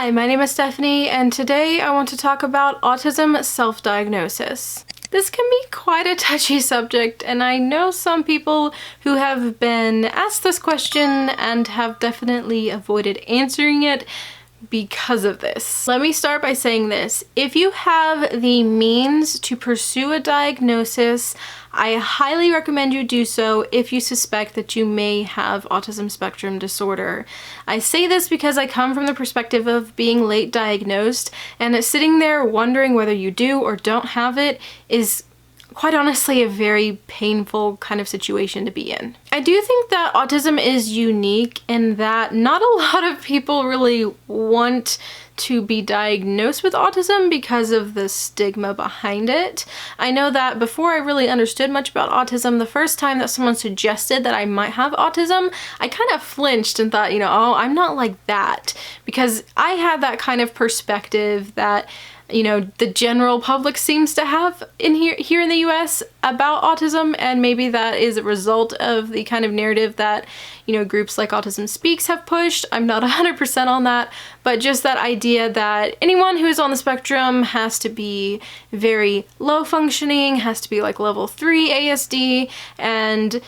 Hi, my name is Bethany, and today I want to talk about autism self-diagnosis. This can be quite a touchy subject, and I know some people who have been asked this question and have definitely avoided answering it because of this. Let me start by saying this. If you have the means to pursue a diagnosis, I highly recommend you do so if you suspect that you may have autism spectrum disorder. I say this because I come from the perspective of being late diagnosed, and sitting there wondering whether you do or don't have it is quite honestly a very painful kind of situation to be in. I do think that autism is unique in that not a lot of people really want to be diagnosed with autism because of the stigma behind it. I know that before I really understood much about autism, the first time that someone suggested that I might have autism, I kind of flinched and thought, oh, I'm not like that, because I had that kind of perspective that the general public seems to have here in the US about autism, and maybe that is a result of the kind of narrative that, groups like Autism Speaks have pushed. I'm not 100% on that, but just that idea that anyone who's on the spectrum has to be very low functioning, has to be like level 3 ASD, and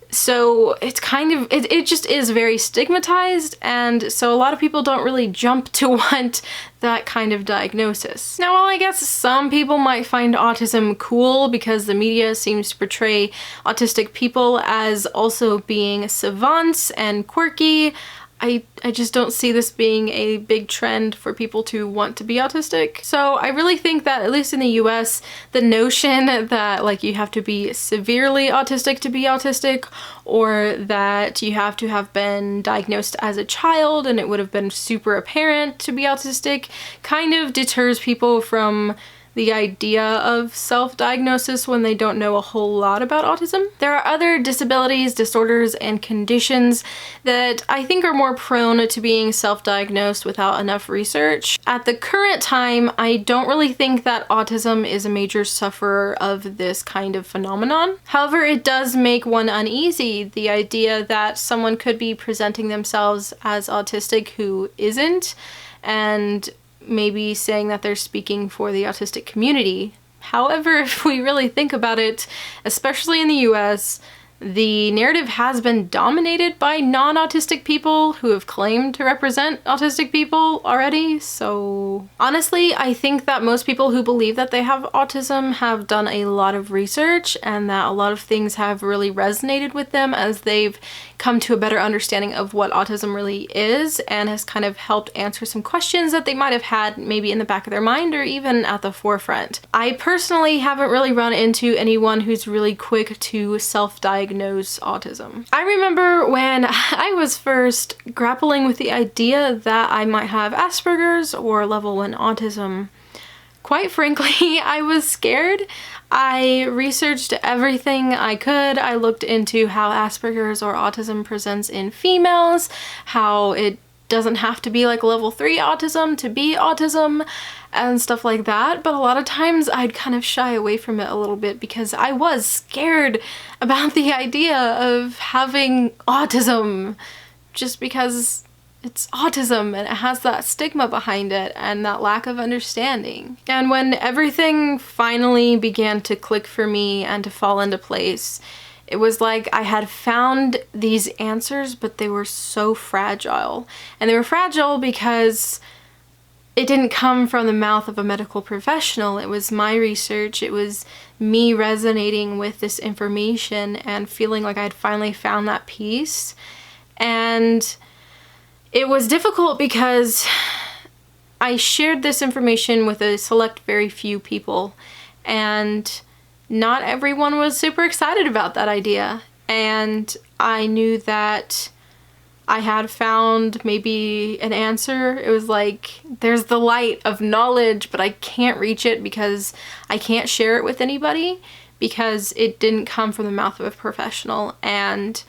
so it's kind of, it just is very stigmatized, and so a lot of people don't really jump to want that kind of diagnosis. Now, while I guess some people might find autism cool because the media seems to portray autistic people as also being savants and quirky, I just don't see this being a big trend for people to want to be autistic. So I really think that, at least in the US, the notion that you have to be severely autistic to be autistic, or that you have to have been diagnosed as a child and it would have been super apparent to be autistic, kind of deters people from the idea of self-diagnosis when they don't know a whole lot about autism. There are other disabilities, disorders, and conditions that I think are more prone to being self-diagnosed without enough research. At the current time, I don't really think that autism is a major sufferer of this kind of phenomenon. However, it does make one uneasy, the idea that someone could be presenting themselves as autistic who isn't, and maybe saying that they're speaking for the autistic community. However, if we really think about it, especially in the US, the narrative has been dominated by non-autistic people who have claimed to represent autistic people already. So honestly, I think that most people who believe that they have autism have done a lot of research, and that a lot of things have really resonated with them as they've come to a better understanding of what autism really is, and has kind of helped answer some questions that they might have had maybe in the back of their mind or even at the forefront. I personally haven't really run into anyone who's really quick to self-diagnose autism. I remember when I was first grappling with the idea that I might have Asperger's or level 1 autism. Quite frankly, I was scared. I researched everything I could. I looked into how Asperger's or autism presents in females, how it doesn't have to be like level 3 autism to be autism, and stuff like that, but a lot of times I'd kind of shy away from it a little bit because I was scared about the idea of having autism, just because it's autism and it has that stigma behind it and that lack of understanding. And when everything finally began to click for me and to fall into place, it was like I had found these answers, but they were so fragile. And they were fragile because it didn't come from the mouth of a medical professional. It was my research. It was me resonating with this information and feeling like I'd finally found that piece. And it was difficult because I shared this information with a select very few people, and not everyone was super excited about that idea. And I knew that I had found maybe an answer. It was like, there's the light of knowledge, but I can't reach it because I can't share it with anybody because it didn't come from the mouth of a professional. And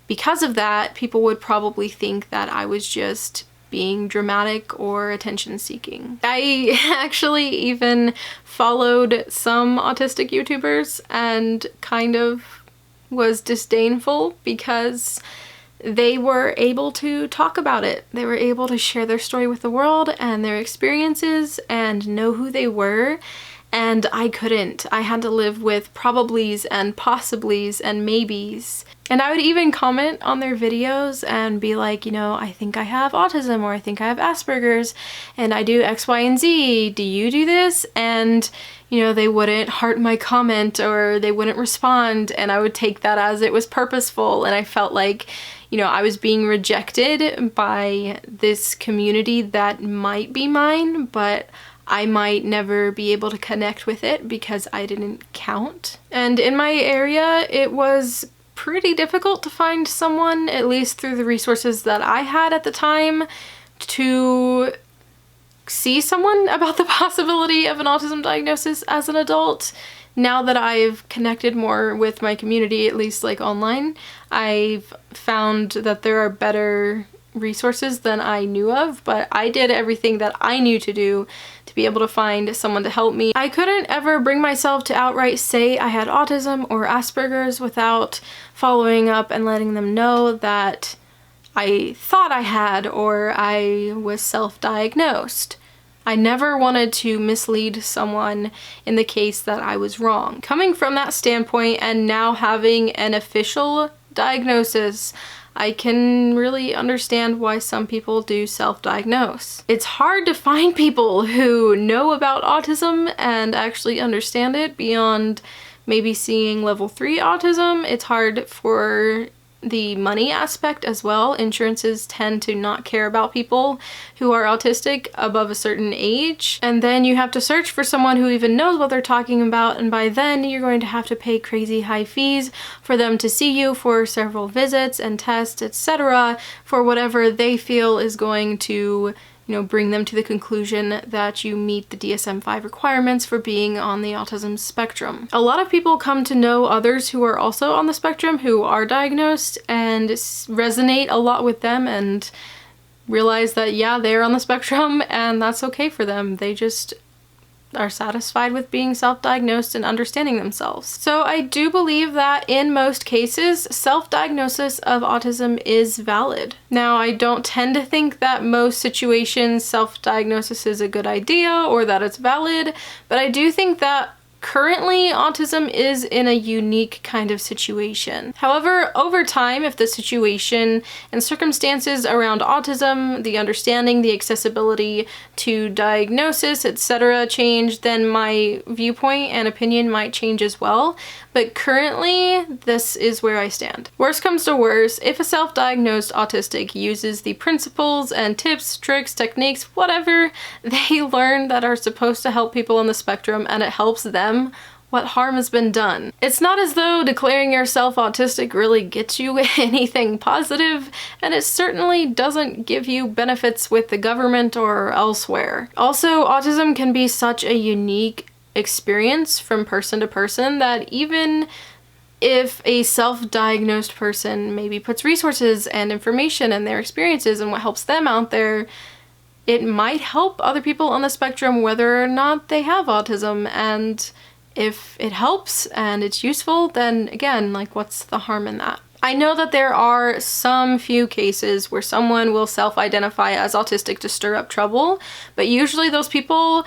because of that, people would probably think that I was just being dramatic or attention seeking. I actually even followed some autistic YouTubers and kind of was disdainful because they were able to talk about it. They were able to share their story with the world and their experiences and know who they were. And I couldn't. I had to live with probablys and possiblys and maybes. And I would even comment on their videos and be like, you know, I think I have autism, or I think I have Asperger's, and I do X, Y, and Z. Do you do this? And, you know, they wouldn't heart my comment, or they wouldn't respond, and I would take that as it was purposeful, and I felt like, you know, I was being rejected by this community that might be mine, but I might never be able to connect with it because I didn't count. And in my area, it was pretty difficult to find someone, at least through the resources that I had at the time, to see someone about the possibility of an autism diagnosis as an adult. Now that I've connected more with my community, at least like online, I've found that there are better resources than I knew of, but I did everything that I knew to do to be able to find someone to help me. I couldn't ever bring myself to outright say I had autism or Asperger's without following up and letting them know that I thought I had, or I was self-diagnosed. I never wanted to mislead someone in the case that I was wrong. Coming from that standpoint and now having an official diagnosis, I can really understand why some people do self-diagnose. It's hard to find people who know about autism and actually understand it beyond maybe seeing level 3 autism. It's hard for the money aspect as well. Insurances tend to not care about people who are autistic above a certain age. And then you have to search for someone who even knows what they're talking about, and by then you're going to have to pay crazy high fees for them to see you for several visits and tests, etc., for whatever they feel is going to, you know, bring them to the conclusion that you meet the DSM-5 requirements for being on the autism spectrum. A lot of people come to know others who are also on the spectrum who are diagnosed and resonate a lot with them and realize that, yeah, they're on the spectrum and that's okay for them. They just are satisfied with being self-diagnosed and understanding themselves. So I do believe that in most cases, self-diagnosis of autism is valid. Now, I don't tend to think that most situations self-diagnosis is a good idea or that it's valid, but I do think that currently, autism is in a unique kind of situation. However, over time, if the situation and circumstances around autism, the understanding, the accessibility to diagnosis, etc. change, then my viewpoint and opinion might change as well. But currently, this is where I stand. Worst comes to worst, if a self-diagnosed autistic uses the principles and tips, tricks, techniques, whatever they learn that are supposed to help people on the spectrum and it helps them, what harm has been done? It's not as though declaring yourself autistic really gets you anything positive, and it certainly doesn't give you benefits with the government or elsewhere. Also, autism can be such a unique experience from person to person that even if a self-diagnosed person maybe puts resources and information and their experiences and what helps them out there, it might help other people on the spectrum whether or not they have autism. And if it helps and it's useful, then again, like, what's the harm in that? I know that there are some few cases where someone will self-identify as autistic to stir up trouble, but usually those people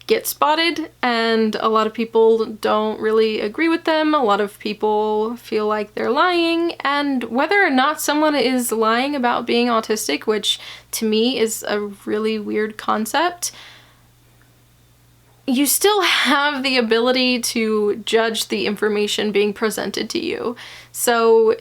get spotted and a lot of people don't really agree with them. A lot of people feel like they're lying, and whether or not someone is lying about being autistic, which to me is a really weird concept, you still have the ability to judge the information being presented to you. So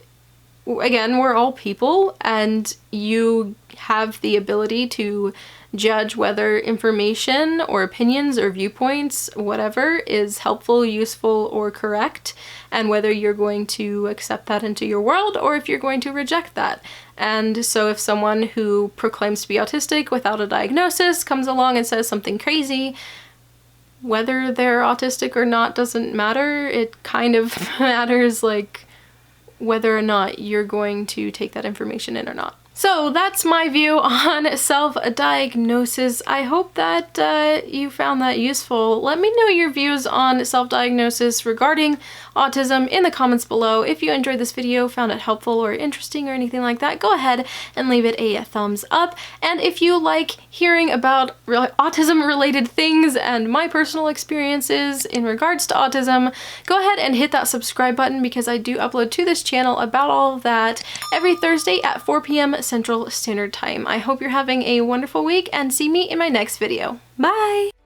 again, we're all people and you have the ability to judge whether information or opinions or viewpoints, whatever, is helpful, useful, or correct, and whether you're going to accept that into your world or if you're going to reject that. And so if someone who proclaims to be autistic without a diagnosis comes along and says something crazy, whether they're autistic or not doesn't matter. It kind of matters, like, whether or not you're going to take that information in or not. So that's my view on self-diagnosis. I hope that you found that useful. Let me know your views on self-diagnosis regarding autism in the comments below. If you enjoyed this video, found it helpful or interesting or anything like that, go ahead and leave it a thumbs up. And if you like hearing about autism-related things and my personal experiences in regards to autism, go ahead and hit that subscribe button because I do upload to this channel about all of that every Thursday at 4 p.m. Central Standard Time. I hope you're having a wonderful week and see me in my next video. Bye!